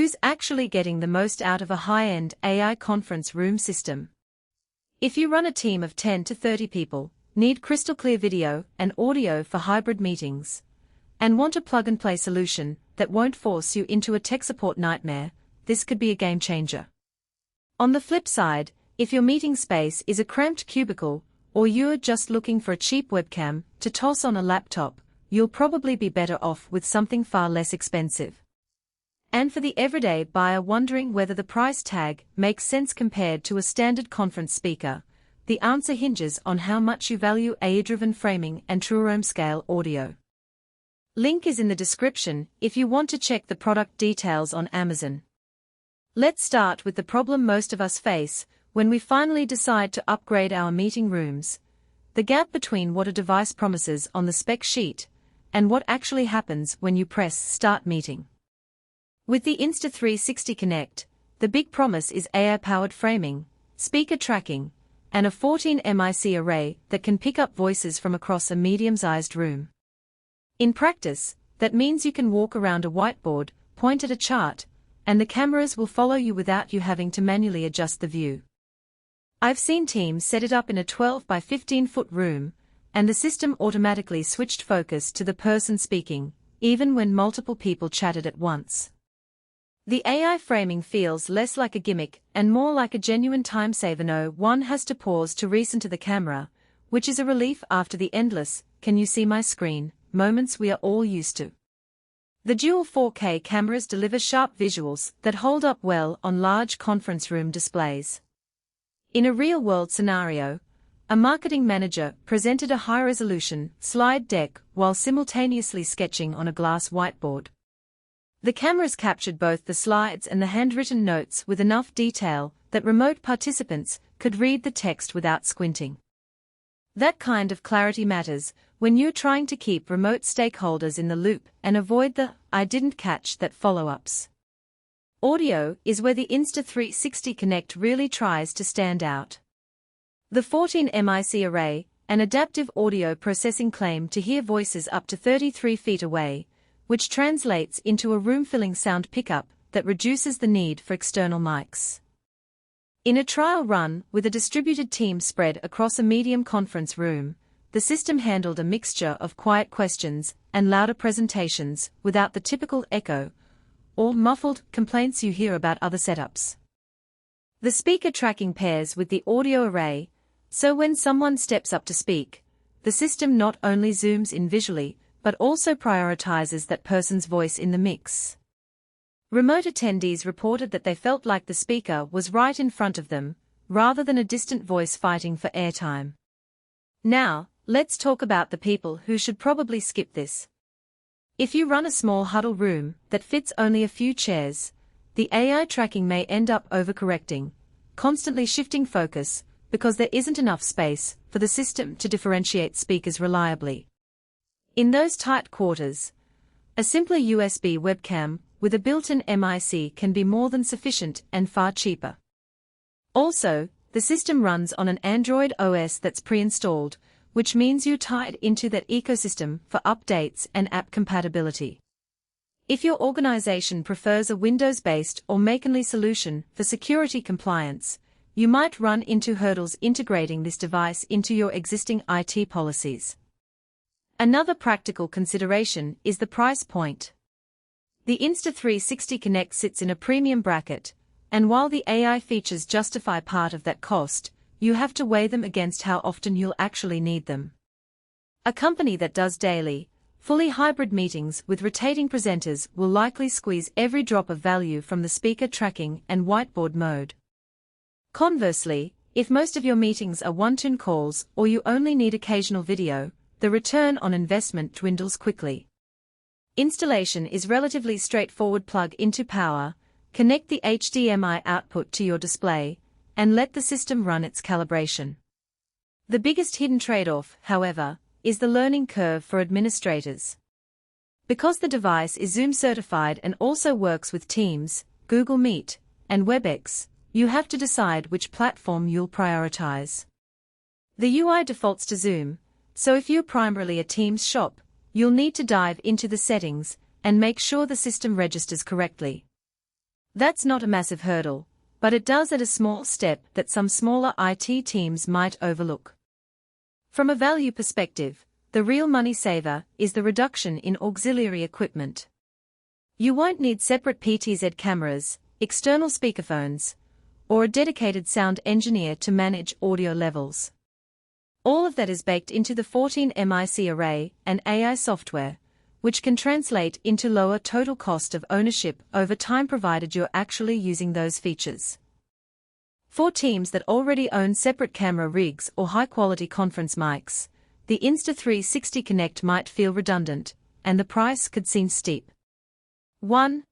who's actually getting the most out of a high-end AI conference room system? If you run a team of 10 to 30 people, need crystal clear video and audio for hybrid meetings, and want a plug-and-play solution that won't force you into a tech support nightmare, this could be a game changer. On the flip side, if your meeting space is a cramped cubicle, or you're just looking for a cheap webcam to toss on a laptop, you'll probably be better off with something far less expensive. And for the everyday buyer wondering whether the price tag makes sense compared to a standard conference speaker, the answer hinges on how much you value AI-driven framing and true room-scale audio. Link is in the description if you want to check the product details on Amazon. Let's start with the problem most of us face when we finally decide to upgrade our meeting rooms: the gap between what a device promises on the spec sheet and what actually happens when you press Start Meeting. With the Insta360 Connect, the big promise is AI-powered framing, speaker tracking, and a 14 mic array that can pick up voices from across a medium-sized room. In practice, that means you can walk around a whiteboard, point at a chart, and the cameras will follow you without you having to manually adjust the view. I've seen teams set it up in a 12 by 15-foot room, and the system automatically switched focus to the person speaking, even when multiple people chatted at once. The AI framing feels less like a gimmick and more like a genuine time saver. No one has to pause to listen to the camera, which is a relief after the endless "can you see my screen" moments we are all used to. The dual 4K cameras deliver sharp visuals that hold up well on large conference room displays. In a real-world scenario, a marketing manager presented a high-resolution slide deck while simultaneously sketching on a glass whiteboard. The cameras captured both the slides and the handwritten notes with enough detail that remote participants could read the text without squinting. That kind of clarity matters when you're trying to keep remote stakeholders in the loop and avoid the "I didn't catch that" follow-ups. Audio is where the Insta360 Connect really tries to stand out. The 14 mic array, an adaptive audio processing, claim to hear voices up to 33 feet away, which translates into a room-filling sound pickup that reduces the need for external mics. In a trial run with a distributed team spread across a medium conference room, the system handled a mixture of quiet questions and louder presentations without the typical echo or muffled complaints you hear about other setups. The speaker tracking pairs with the audio array, so when someone steps up to speak, the system not only zooms in visually, but also prioritizes that person's voice in the mix. Remote attendees reported that they felt like the speaker was right in front of them, rather than a distant voice fighting for airtime. Now, let's talk about the people who should probably skip this. If you run a small huddle room that fits only a few chairs, the AI tracking may end up overcorrecting, constantly shifting focus, because there isn't enough space for the system to differentiate speakers reliably. In those tight quarters, a simpler USB webcam with a built-in mic can be more than sufficient and far cheaper. Also, the system runs on an Android OS that's pre-installed, which means you're tied into that ecosystem for updates and app compatibility. If your organization prefers a Windows-based or Make-only solution for security compliance, you might run into hurdles integrating this device into your existing IT policies. Another practical consideration is the price point. The Insta360 Connect sits in a premium bracket, and while the AI features justify part of that cost, you have to weigh them against how often you'll actually need them. A company that does daily, fully hybrid meetings with rotating presenters will likely squeeze every drop of value from the speaker tracking and whiteboard mode. Conversely, if most of your meetings are one-tune calls or you only need occasional video, the return on investment dwindles quickly. Installation is relatively straightforward: plug into power, connect the HDMI output to your display, and let the system run its calibration. The biggest hidden trade-off, however, is the learning curve for administrators. Because the device is Zoom certified and also works with Teams, Google Meet, and Webex, you have to decide which platform you'll prioritize. The UI defaults to Zoom, so if you're primarily a Teams shop, you'll need to dive into the settings and make sure the system registers correctly. That's not a massive hurdle, but it does add a small step that some smaller IT teams might overlook. From a value perspective, the real money saver is the reduction in auxiliary equipment. You won't need separate PTZ cameras, external speakerphones, or a dedicated sound engineer to manage audio levels. All of that is baked into the 14 MIC array and AI software, which can translate into lower total cost of ownership over time provided you're actually using those features. For teams that already own separate camera rigs or high-quality conference mics, the Insta360 Connect might feel redundant, and the price could seem steep. 1.